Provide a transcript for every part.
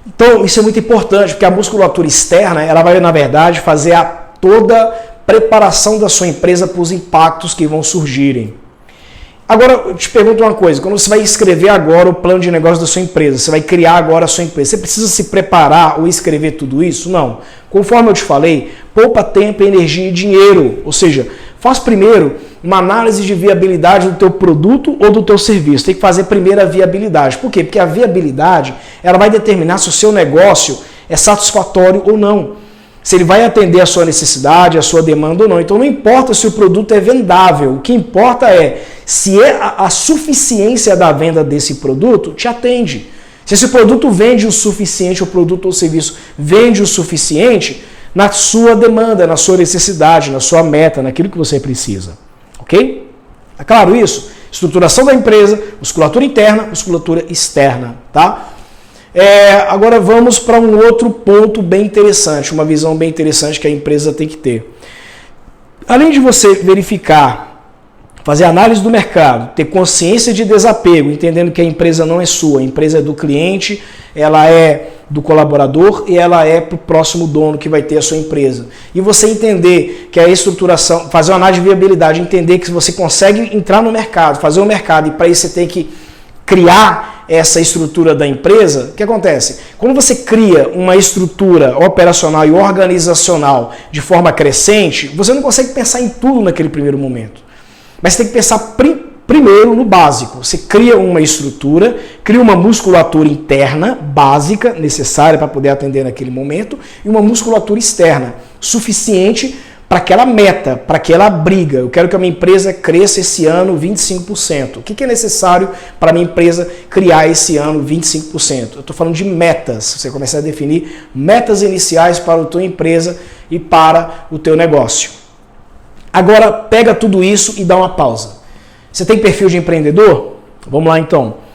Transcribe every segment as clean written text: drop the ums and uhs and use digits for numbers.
Então, isso é muito importante, porque a musculatura externa, ela vai, na verdade, fazer toda a preparação da sua empresa para os impactos que vão surgirem. Agora, eu te pergunto uma coisa, quando você vai escrever agora o plano de negócio da sua empresa, você vai criar agora a sua empresa, você precisa se preparar ou escrever tudo isso? Não. Conforme eu te falei, poupa tempo, energia e dinheiro. Ou seja, faz primeiro uma análise de viabilidade do teu produto ou do teu serviço. Tem que fazer primeiro a viabilidade. Por quê? Porque a viabilidade ela vai determinar se o seu negócio é satisfatório ou não. Se ele vai atender a sua necessidade, a sua demanda ou não. Então não importa se o produto é vendável, o que importa é se a suficiência da venda desse produto te atende. Se esse produto vende o suficiente, o produto ou serviço vende o suficiente na sua demanda, na sua necessidade, na sua meta, naquilo que você precisa. Ok? É claro isso? Estruturação da empresa, musculatura interna, musculatura externa, tá? Agora vamos para um outro ponto bem interessante, uma visão bem interessante que a empresa tem que ter. Além de você verificar, fazer análise do mercado, ter consciência de desapego, entendendo que a empresa não é sua, a empresa é do cliente, ela é do colaborador e ela é para o próximo dono que vai ter a sua empresa. E você entender que a estruturação, fazer uma análise de viabilidade, entender que você consegue entrar no mercado, fazer o mercado e para isso você tem que criar essa estrutura da empresa, o que acontece? Quando você cria uma estrutura operacional e organizacional de forma crescente, você não consegue pensar em tudo naquele primeiro momento. Mas você tem que pensar primeiro no básico. Você cria uma estrutura, cria uma musculatura interna básica, necessária para poder atender naquele momento, e uma musculatura externa, suficiente para aquela meta, para aquela briga. Eu quero que a minha empresa cresça esse ano 25%. O que é necessário para a minha empresa criar esse ano 25%? Eu estou falando de metas. Você começa a definir metas iniciais para a tua empresa e para o teu negócio. Agora, pega tudo isso e dá uma pausa. Você tem perfil de empreendedor? Vamos lá então.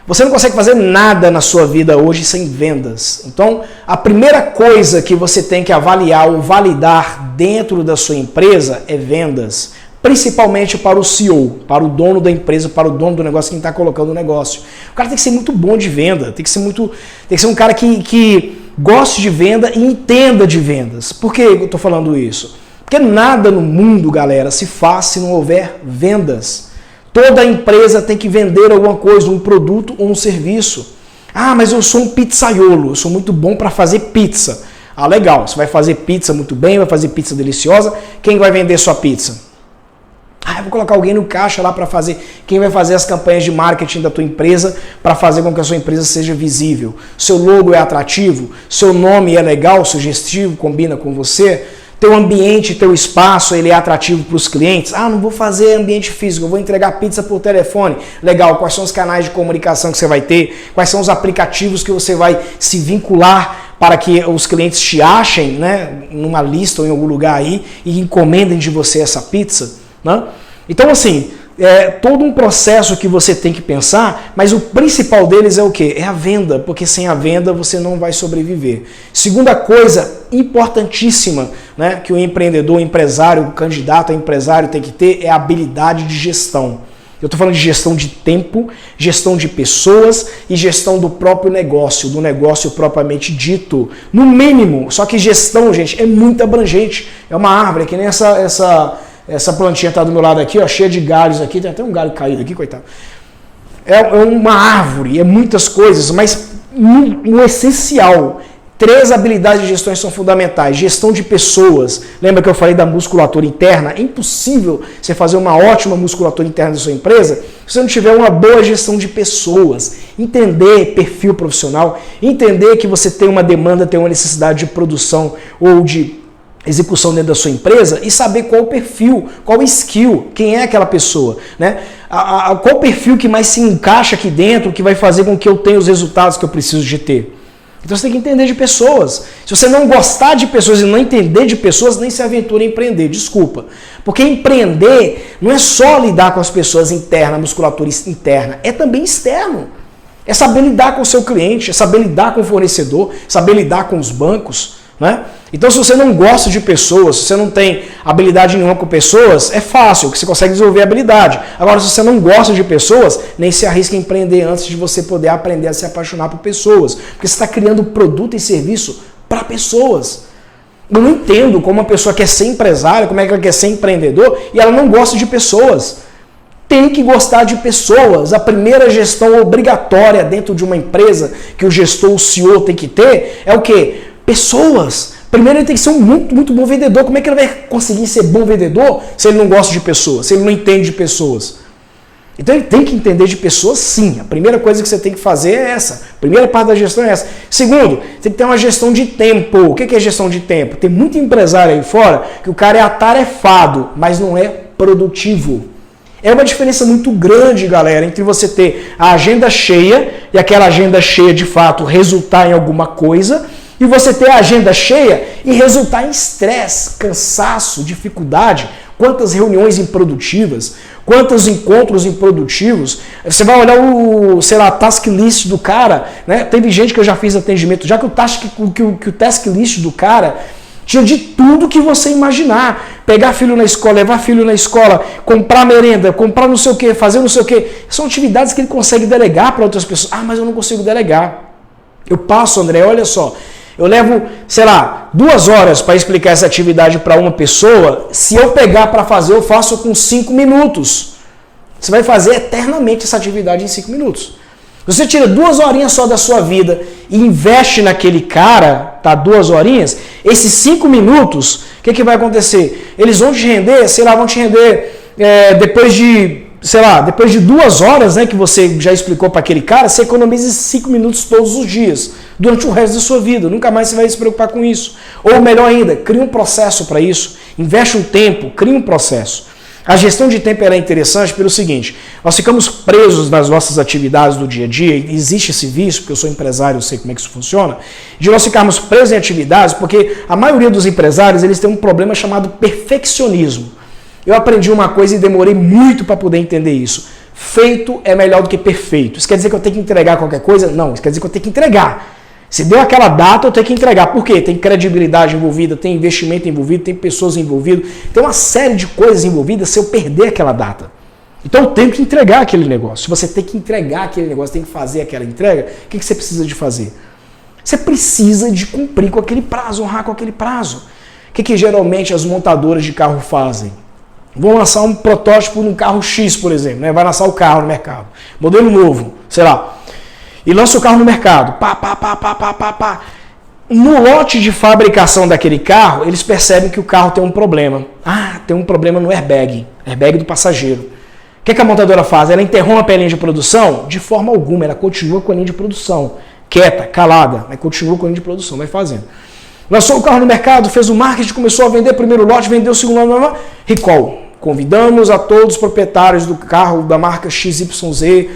Você não consegue fazer nada na sua vida hoje sem vendas. Então, a primeira coisa que você tem que avaliar ou validar dentro da sua empresa é vendas. Principalmente para o CEO, para o dono da empresa, para o dono do negócio, quem está colocando o negócio. O cara tem que ser muito bom de venda, tem que ser um cara que goste de venda e entenda de vendas. Por que eu estou falando isso? Porque nada no mundo, galera, se faz se não houver vendas. Toda empresa tem que vender alguma coisa, um produto ou um serviço. Ah, mas eu sou um pizzaiolo, eu sou muito bom para fazer pizza. Ah, legal, você vai fazer pizza muito bem, vai fazer pizza deliciosa. Quem vai vender sua pizza? Ah, eu vou colocar alguém no caixa lá para fazer. Quem vai fazer as campanhas de marketing da tua empresa para fazer com que a sua empresa seja visível? Seu logo é atrativo? Seu nome é legal? Sugestivo? Combina com você? Teu ambiente, teu espaço, ele é atrativo para os clientes? Ah, não vou fazer ambiente físico, eu vou entregar pizza por telefone. Legal, quais são os canais de comunicação que você vai ter? Quais são os aplicativos que você vai se vincular para que os clientes te achem, né, numa lista ou em algum lugar aí e encomendem de você essa pizza? Né? Então, assim, é todo um processo que você tem que pensar, mas o principal deles é o quê? É a venda, porque sem a venda você não vai sobreviver. Segunda coisa importantíssima, né, que o empreendedor, o empresário, o candidato a empresário tem que ter é a habilidade de gestão. Eu estou falando de gestão de tempo, gestão de pessoas e gestão do próprio negócio, do negócio propriamente dito. No mínimo, só que gestão, gente, é muito abrangente. É uma árvore, que nem essa plantinha está do meu lado aqui, ó, cheia de galhos aqui, tem até um galho caído aqui, coitado. É uma árvore, é muitas coisas, mas no essencial, 3 habilidades de gestão são fundamentais. Gestão de pessoas. Lembra que eu falei da musculatura interna? É impossível você fazer uma ótima musculatura interna da sua empresa se você não tiver uma boa gestão de pessoas. Entender perfil profissional, entender que você tem uma demanda, tem uma necessidade de produção ou de execução dentro da sua empresa e saber qual o perfil, qual o skill, quem é aquela pessoa, né? Qual o perfil que mais se encaixa aqui dentro, que vai fazer com que eu tenha os resultados que eu preciso de ter. Então você tem que entender de pessoas. Se você não gostar de pessoas e não entender de pessoas, nem se aventure a empreender, desculpa. Porque empreender não é só lidar com as pessoas internas, musculatura interna, é também externo. É saber lidar com o seu cliente, é saber lidar com o fornecedor, saber lidar com os bancos. Né? Então, se você não gosta de pessoas, se você não tem habilidade nenhuma com pessoas, é fácil, que você consegue desenvolver habilidade. Agora, se você não gosta de pessoas, nem se arrisca a empreender antes de você poder aprender a se apaixonar por pessoas. Porque você está criando produto e serviço para pessoas. Eu não entendo como uma pessoa quer ser empresária, como é que ela quer ser empreendedor e ela não gosta de pessoas. Tem que gostar de pessoas. A primeira gestão obrigatória dentro de uma empresa que o gestor, o CEO tem que ter é o quê? Pessoas. Primeiro ele tem que ser um muito bom vendedor. Como é que ele vai conseguir ser bom vendedor se ele não gosta de pessoas, se ele não entende de pessoas? Então ele tem que entender de pessoas sim. A primeira coisa que você tem que fazer é essa. A primeira parte da gestão é essa. Segundo, tem que ter uma gestão de tempo. O que é gestão de tempo? Tem muito empresário aí fora que o cara é atarefado, mas não é produtivo. É uma diferença muito grande, galera, entre você ter a agenda cheia e aquela agenda cheia de fato resultar em alguma coisa e você ter a agenda cheia e resultar em estresse, cansaço, dificuldade. Quantas reuniões improdutivas, quantos encontros improdutivos. Você vai olhar o, sei lá, task list do cara, né? Teve gente que eu já fiz atendimento, já que o task list do cara tinha de tudo que você imaginar. Pegar filho na escola, levar filho na escola, comprar merenda, comprar não sei o que, fazer não sei o que. São atividades que ele consegue delegar para outras pessoas. Ah, mas eu não consigo delegar. Eu passo, André, olha só. Eu levo, sei lá, 2 horas para explicar essa atividade para uma pessoa. Se eu pegar para fazer, eu faço com 5 minutos. Você vai fazer eternamente essa atividade em 5 minutos. Você tira 2 horinhas só da sua vida e investe naquele cara, tá? 2 horinhas, esses 5 minutos, o que vai acontecer? Eles vão te render, sei lá, vão te render depois de 2 horas, né, que você já explicou para aquele cara, você economiza 5 minutos todos os dias, durante o resto da sua vida. Nunca mais você vai se preocupar com isso. Ou melhor ainda, cria um processo para isso. Investe um tempo, cria um processo. A gestão de tempo é interessante pelo seguinte, nós ficamos presos nas nossas atividades do dia a dia, existe esse vício, porque eu sou empresário, eu sei como é que isso funciona, de nós ficarmos presos em atividades, porque a maioria dos empresários eles têm um problema chamado perfeccionismo. Eu aprendi uma coisa e demorei muito para poder entender isso. Feito é melhor do que perfeito. Isso quer dizer que eu tenho que entregar qualquer coisa? Não, isso quer dizer que eu tenho que entregar. Se deu aquela data, eu tenho que entregar. Por quê? Tem credibilidade envolvida, tem investimento envolvido, tem pessoas envolvidas, tem uma série de coisas envolvidas se eu perder aquela data. Então eu tenho que entregar aquele negócio. Se você tem que entregar aquele negócio, tem que fazer aquela entrega, o que você precisa de fazer? Você precisa de cumprir com aquele prazo, honrar com aquele prazo. O que geralmente as montadoras de carro fazem? Vão lançar um protótipo num carro X, por exemplo, né? Vai lançar o carro no mercado. Modelo novo, sei lá. E lança o carro no mercado. Pá. No lote de fabricação daquele carro, eles percebem que o carro tem um problema. Ah, tem um problema no airbag do passageiro. O que a montadora faz? Ela interrompe a linha de produção? De forma alguma, ela continua com a linha de produção. Quieta, calada, mas continua com a linha de produção, vai fazendo. Lançou o carro no mercado, fez o marketing, começou a vender o primeiro lote, vendeu o segundo lote, recall. Convidamos a todos os proprietários do carro da marca XYZ,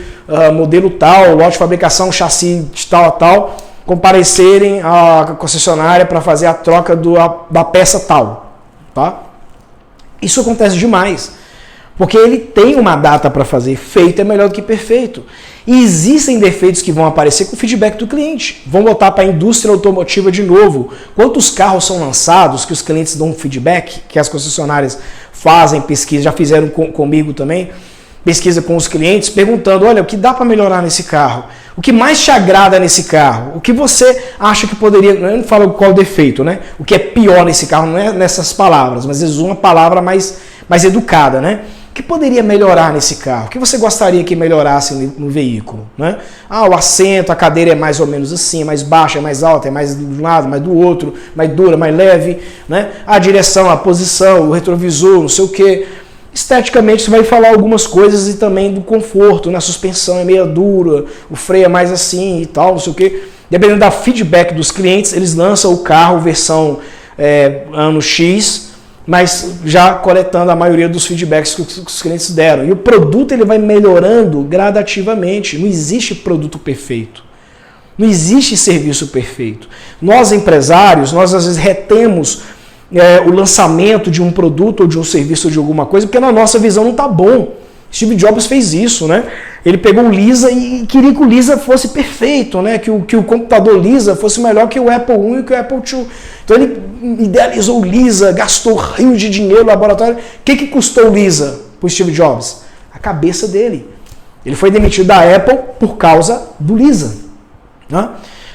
modelo tal, lote de fabricação, chassi de tal a tal, comparecerem à concessionária para fazer a troca da peça tal. Tá? Isso acontece demais, porque ele tem uma data para fazer. Feito é melhor do que perfeito. E existem defeitos que vão aparecer com o feedback do cliente. Vamos voltar para a indústria automotiva de novo. Quantos carros são lançados que os clientes dão um feedback, que as concessionárias fazem pesquisa, já fizeram comigo também, pesquisa com os clientes, perguntando, olha, o que dá para melhorar nesse carro? O que mais te agrada nesse carro? O que você acha que poderia... Eu não falo qual o defeito, né? O que é pior nesse carro, não é nessas palavras, mas eles usam uma palavra mais educada, né? O que poderia melhorar nesse carro? O que você gostaria que melhorasse no veículo? Né? Ah, o assento, a cadeira é mais ou menos assim, é mais baixa, é mais alta, é mais de um lado, mais do outro, mais dura, mais leve. Né? A direção, a posição, o retrovisor, não sei o quê. Esteticamente você vai falar algumas coisas e também do conforto, né? A suspensão é meio dura, o freio é mais assim e tal, não sei o quê. Dependendo da feedback dos clientes, eles lançam o carro versão ano X, mas já coletando a maioria dos feedbacks que os clientes deram. E o produto ele vai melhorando gradativamente. Não existe produto perfeito. Não existe serviço perfeito. Nós, empresários, nós às vezes retemos o lançamento de um produto ou de um serviço ou de alguma coisa porque na nossa visão não está bom. Steve Jobs fez isso, né? Ele pegou o Lisa e queria que o Lisa fosse perfeito, né? Que o computador Lisa fosse melhor que o Apple I e que o Apple II. Então ele idealizou o Lisa, gastou rios de dinheiro no laboratório. O que custou o Lisa para o Steve Jobs? A cabeça dele. Ele foi demitido da Apple por causa do Lisa. Né?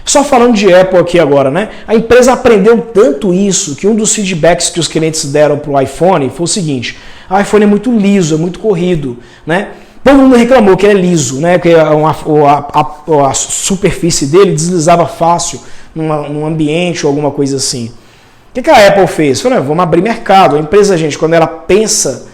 Só falando de Apple aqui agora, né? A empresa aprendeu tanto isso que um dos feedbacks que os clientes deram para o iPhone foi o seguinte: o iPhone é muito liso, é muito corrido, né? Todo mundo reclamou que ele é liso, né? Porque a superfície dele deslizava fácil num ambiente ou alguma coisa assim. O que a Apple fez? Falou, vamos abrir mercado. A empresa, gente, quando ela pensa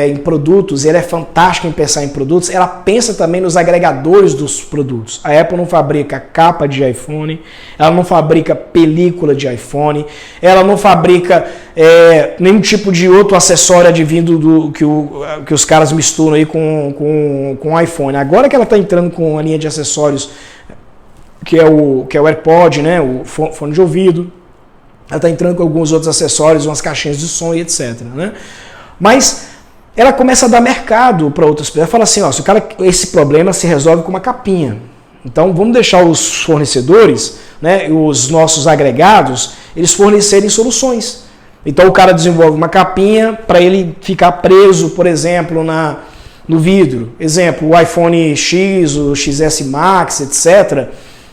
em produtos, ela é fantástica em pensar em produtos, ela pensa também nos agregadores dos produtos. A Apple não fabrica capa de iPhone, ela não fabrica película de iPhone, ela não fabrica nenhum tipo de outro acessório advindo que os caras misturam aí com o iPhone. Agora que ela está entrando com a linha de acessórios, que é o AirPod, né, o fone de ouvido, ela está entrando com alguns outros acessórios, umas caixinhas de som e etc. Né? Mas ela começa a dar mercado para outras pessoas. Ela fala assim, esse problema se resolve com uma capinha. Então vamos deixar os fornecedores, né, os nossos agregados, eles fornecerem soluções. Então o cara desenvolve uma capinha para ele ficar preso, por exemplo, no vidro. Exemplo, o iPhone X, o XS Max, etc.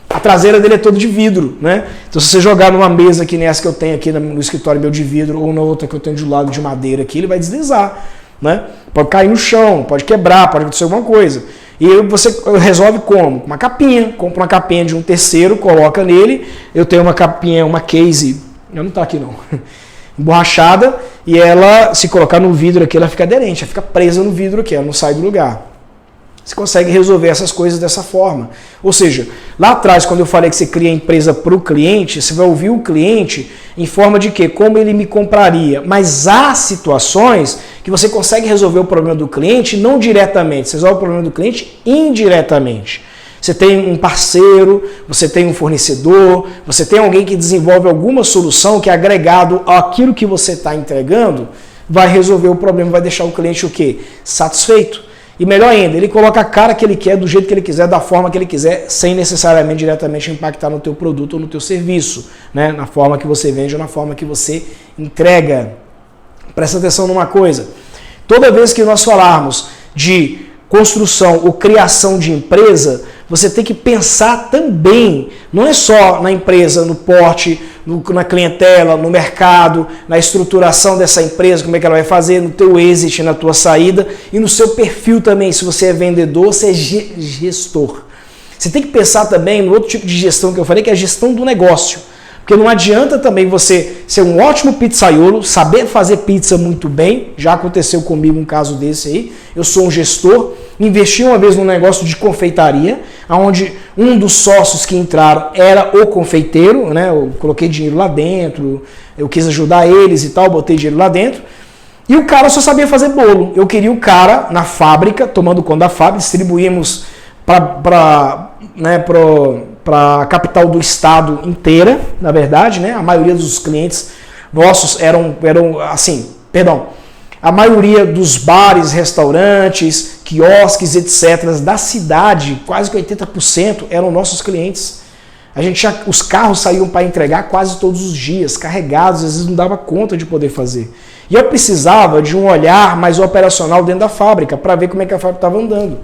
A traseira dele é toda de vidro, né? Então se você jogar numa mesa que nem essa que eu tenho aqui no escritório meu de vidro ou na outra que eu tenho de lado de madeira aqui, ele vai deslizar, né? Pode cair no chão, pode quebrar, pode acontecer alguma coisa. E aí você resolve como? Uma capinha, compra uma capinha de um terceiro, coloca nele. Eu tenho uma capinha, uma case, eu não tá aqui não, emborrachada, e ela, se colocar no vidro aqui, ela fica aderente, ela fica presa no vidro aqui, ela não sai do lugar. Você consegue resolver essas coisas dessa forma. Ou seja, lá atrás, quando eu falei que você cria a empresa para o cliente, você vai ouvir o cliente em forma de quê? Como ele me compraria. Mas há situações que você consegue resolver o problema do cliente não diretamente, você resolve o problema do cliente indiretamente. Você tem um parceiro, você tem um fornecedor, você tem alguém que desenvolve alguma solução que é agregado àquilo que você está entregando, vai resolver o problema, vai deixar o cliente o quê? Satisfeito. E melhor ainda, ele coloca a cara que ele quer, do jeito que ele quiser, da forma que ele quiser, sem necessariamente diretamente impactar no teu produto ou no teu serviço, né? Na forma que você vende ou na forma que você entrega. Presta atenção numa coisa. Toda vez que nós falarmos de construção ou criação de empresa, você tem que pensar também, não é só na empresa, no porte, na clientela, no mercado, na estruturação dessa empresa, como é que ela vai fazer, no teu exit, na tua saída e no seu perfil também, se você é vendedor, se é gestor. Você tem que pensar também no outro tipo de gestão que eu falei, que é a gestão do negócio. Porque não adianta também você ser um ótimo pizzaiolo, saber fazer pizza muito bem, já aconteceu comigo um caso desse aí, eu sou um gestor, investi uma vez num negócio de confeitaria, onde um dos sócios que entraram era o confeiteiro, né? Eu coloquei dinheiro lá dentro, eu quis ajudar eles e tal, botei dinheiro lá dentro, e o cara só sabia fazer bolo. Eu queria o cara na fábrica, tomando conta da fábrica, distribuímos para a capital do estado inteira, na verdade, né? A maioria dos clientes nossos eram assim, a maioria dos bares, restaurantes, quiosques, etc. da cidade, quase que 80% eram nossos clientes. Os carros saíam para entregar quase todos os dias, carregados, às vezes não dava conta de poder fazer. E eu precisava de um olhar mais operacional dentro da fábrica, para ver como é que a fábrica estava andando.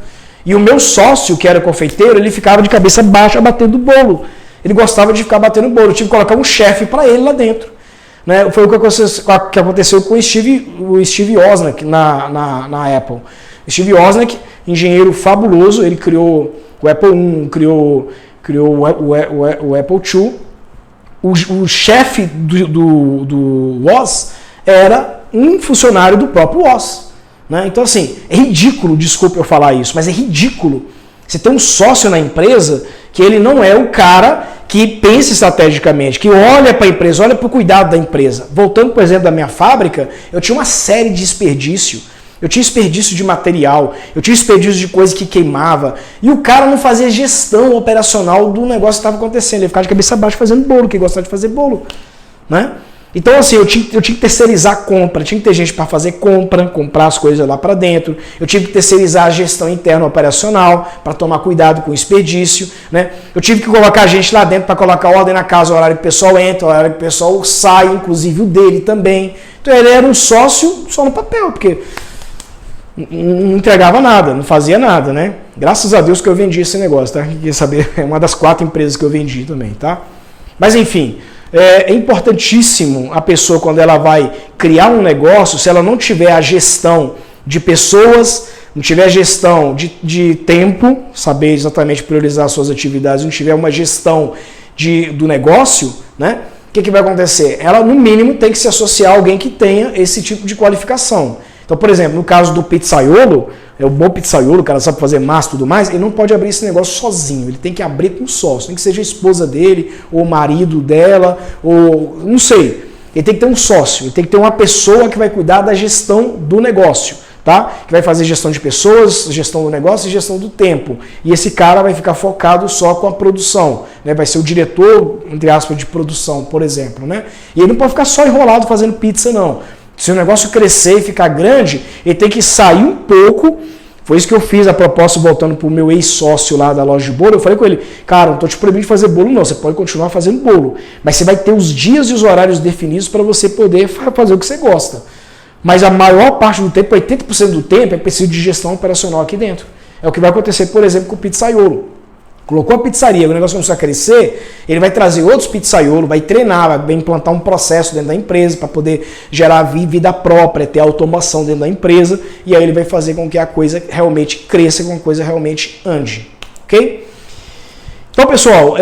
E o meu sócio, que era confeiteiro, ele ficava de cabeça baixa batendo bolo. Ele gostava de ficar batendo bolo. Eu tive que colocar um chefe para ele lá dentro. Né? Foi o que aconteceu com o Steve Wozniak na Apple. Steve Wozniak, engenheiro fabuloso, ele criou o Apple I, criou o Apple II. O chefe do Woz era um funcionário do próprio Woz. Né? Então, assim, é ridículo, desculpa eu falar isso, mas é ridículo. Você tem um sócio na empresa que ele não é o cara que pensa estrategicamente, que olha para a empresa, olha para o cuidado da empresa. Voltando, por exemplo, da minha fábrica, eu tinha uma série de desperdício. Eu tinha desperdício de material, eu tinha desperdício de coisa que queimava. E o cara não fazia gestão operacional do negócio que estava acontecendo. Ele ficava de cabeça baixa fazendo bolo, que gostava de fazer bolo. Né? Então, assim, eu tinha que terceirizar a compra, tinha que ter gente para fazer compra, comprar as coisas lá para dentro, eu tive que terceirizar a gestão interna operacional para tomar cuidado com o desperdício, né? Eu tive que colocar gente lá dentro para colocar ordem na casa, o horário que o pessoal entra, o horário que o pessoal sai, inclusive o dele também. Então ele era um sócio só no papel, porque não entregava nada, não fazia nada, né? Graças a Deus que eu vendi esse negócio, tá? Quer saber? É uma das 4 empresas que eu vendi também, tá? Mas enfim, é importantíssimo a pessoa, quando ela vai criar um negócio, se ela não tiver a gestão de pessoas, não tiver a gestão de tempo, saber exatamente priorizar suas atividades, não tiver uma gestão do negócio, né? O que vai acontecer? Ela, no mínimo, tem que se associar a alguém que tenha esse tipo de qualificação. Então, por exemplo, no caso do pizzaiolo, é o bom pizzaiolo, o cara sabe fazer massa e tudo mais, ele não pode abrir esse negócio sozinho, ele tem que abrir com sócio, nem que seja a esposa dele, ou o marido dela, ou não sei. Ele tem que ter um sócio, ele tem que ter uma pessoa que vai cuidar da gestão do negócio, tá? Que vai fazer gestão de pessoas, gestão do negócio e gestão do tempo. E esse cara vai ficar focado só com a produção, né? Vai ser o diretor, entre aspas, de produção, por exemplo, né? E ele não pode ficar só enrolado fazendo pizza, não. Se o negócio crescer e ficar grande, ele tem que sair um pouco. Foi isso que eu fiz a proposta, voltando para o meu ex-sócio lá da loja de bolo. Eu falei com ele, cara, não estou te proibindo de fazer bolo não, você pode continuar fazendo bolo, mas você vai ter os dias e os horários definidos para você poder fazer o que você gosta. Mas a maior parte do tempo, 80% do tempo, é preciso de gestão operacional aqui dentro. É o que vai acontecer, por exemplo, com o pizzaiolo. Colocou a pizzaria, o negócio começou a crescer, ele vai trazer outros pizzaiolos, vai treinar, vai implantar um processo dentro da empresa para poder gerar vida própria, ter automação dentro da empresa, e aí ele vai fazer com que a coisa realmente cresça, com que a coisa realmente ande. Ok? Então, pessoal,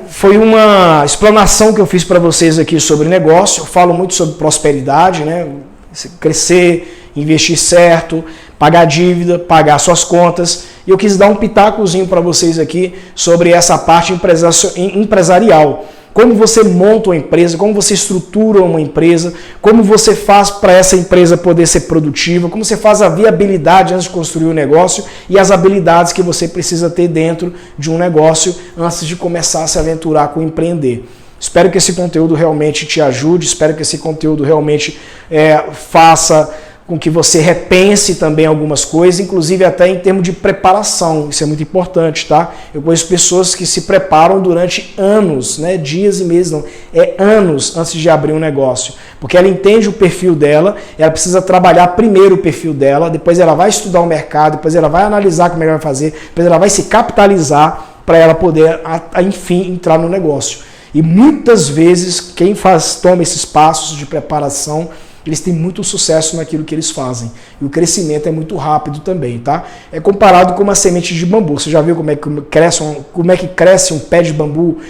foi uma explanação que eu fiz para vocês aqui sobre negócio. Eu falo muito sobre prosperidade, né? Crescer, investir certo, pagar dívida, pagar suas contas. E eu quis dar um pitacozinho para vocês aqui sobre essa parte empresarial. Como você monta uma empresa, como você estrutura uma empresa, como você faz para essa empresa poder ser produtiva, como você faz a viabilidade antes de construir o negócio e as habilidades que você precisa ter dentro de um negócio antes de começar a se aventurar com empreender. Espero que esse conteúdo realmente te ajude, espero que esse conteúdo realmente faça com que você repense também algumas coisas, inclusive até em termos de preparação, isso é muito importante, tá? Eu conheço pessoas que se preparam durante anos, né? Dias e meses, não, anos antes de abrir um negócio, porque ela entende o perfil dela, ela precisa trabalhar primeiro o perfil dela, depois ela vai estudar o mercado, depois ela vai analisar como ela vai fazer, depois ela vai se capitalizar para ela poder, enfim, entrar no negócio. E muitas vezes quem toma esses passos de preparação, eles têm muito sucesso naquilo que eles fazem. E o crescimento é muito rápido também, tá? É comparado com uma semente de bambu. Você já viu como é que cresce um pé de bambu,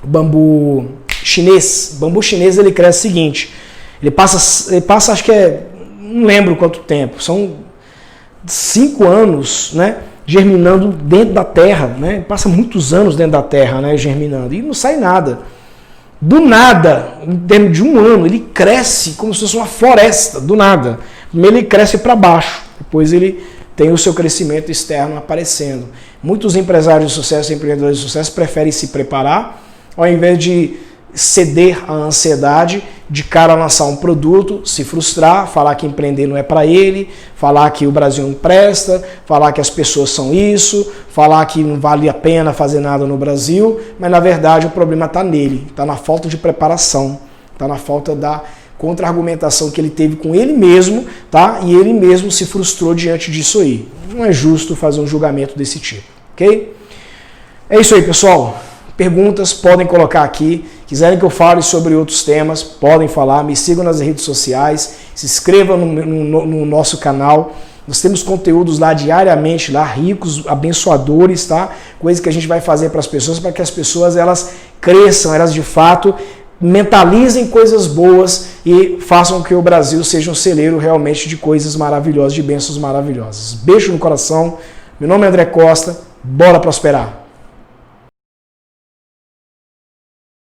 bambu chinês? Bambu chinês, ele cresce o seguinte, ele passa acho que não lembro quanto tempo, são 5 anos, né? Germinando dentro da terra, né? Passa muitos anos dentro da terra, né? Germinando, e não sai nada. Do nada, em termos de um ano, ele cresce como se fosse uma floresta, do nada. Primeiro ele cresce para baixo, depois ele tem o seu crescimento externo aparecendo. Muitos empresários de sucesso, empreendedores de sucesso, preferem se preparar, ao invés de ceder à ansiedade, de cara lançar um produto, se frustrar, falar que empreender não é para ele, falar que o Brasil não presta, falar que as pessoas são isso, falar que não vale a pena fazer nada no Brasil, mas na verdade o problema está nele, está na falta de preparação, está na falta da contra-argumentação que ele teve com ele mesmo, tá? E ele mesmo se frustrou diante disso aí. Não é justo fazer um julgamento desse tipo, ok? É isso aí, pessoal. Perguntas podem colocar aqui. Quiserem que eu fale sobre outros temas, podem falar. Me sigam nas redes sociais, se inscrevam no nosso canal. Nós temos conteúdos lá diariamente, lá ricos, abençoadores, tá? Coisas que a gente vai fazer para as pessoas, para que as pessoas elas cresçam, elas de fato mentalizem coisas boas e façam com que o Brasil seja um celeiro realmente de coisas maravilhosas, de bênçãos maravilhosas. Beijo no coração. Meu nome é André Costa. Bora prosperar!